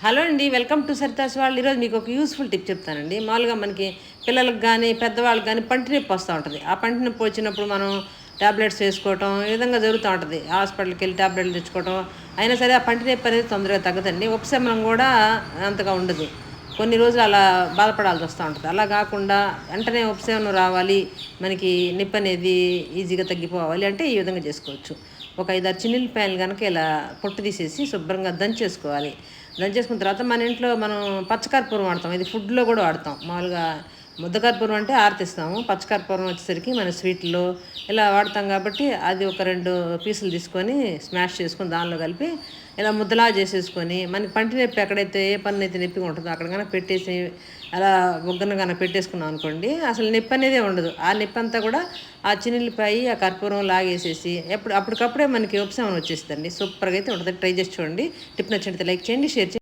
Hello అండి, welcome to Saritha's వాళ్ళు. ఈరోజు మీకు ఒక యూస్ఫుల్ టిప్ చెప్తానండి. మామూలుగా మనకి పిల్లలకు కానీ పెద్దవాళ్ళకి కానీ పంటి నొప్పి వస్తూ ఉంటుంది. ఆ పంటి నొప్పి వచ్చినప్పుడు మనం టాబ్లెట్స్ వేసుకోవటం ఈ విధంగా జరుగుతూ ఉంటుంది. హాస్పిటల్కి వెళ్ళి టాబ్లెట్లు తెచ్చుకోవటం అయినా సరే ఆ పంటి నొప్పి అనేది తొందరగా తగ్గదండి. ఉపశమనం కూడా అంతగా ఉండదు. కొన్ని రోజులు అలా బాధపడాల్సి వస్తూ ఉంటుంది. అలా కాకుండా వెంటనే ఉపశమనం రావాలి, మనకి నొప్పి అనేది ఈజీగా తగ్గిపోవాలి అంటే ఈ విధంగా చేసుకోవచ్చు. ఒక 5-6 చిన్నుల్లిపాయలు కనుక ఇలా పొట్టు తీసేసి శుభ్రంగా దంచేసుకోవాలి. దంచేసుకున్న తర్వాత మన ఇంట్లో మనం పచ్చకర్పూరం వాడతాం. ఇది ఫుడ్లో కూడా వాడతాం. మామూలుగా ముద్దకర్పూరం అంటే ఆరతిస్తాము. పచ్చకర్పూరం వచ్చేసరికి మన స్వీట్లో ఇలా వాడతాం కాబట్టి అది ఒక 2 పీసులు తీసుకొని స్మాష్ చేసుకొని దానిలో కలిపి ఇలా ముద్దలా చేసేసుకొని మనకి పంటి నొప్పి ఎక్కడైతే ఏ పన్ను అయితే నొప్పిగా ఉంటుందో అక్కడ కనుక పెట్టేసి అలా బొగ్గన కనుక పెట్టేసుకున్నాం అనుకోండి, అసలు నొప్పి అనేదే ఉండదు. ఆ నొప్పి అంతా కూడా ఆ చిన్నుల్లిపాయ ఆ కర్పూరం లాగేసేసి అప్పటికప్పుడే మనకి ఉపశమనం వచ్చేస్తుందండి. సూపర్గా అయితే ఉంటుంది. ట్రై చేసి చూడండి. టిప్ నచ్చినట్లయితే లైక్ చేయండి, షేర్ చేయండి.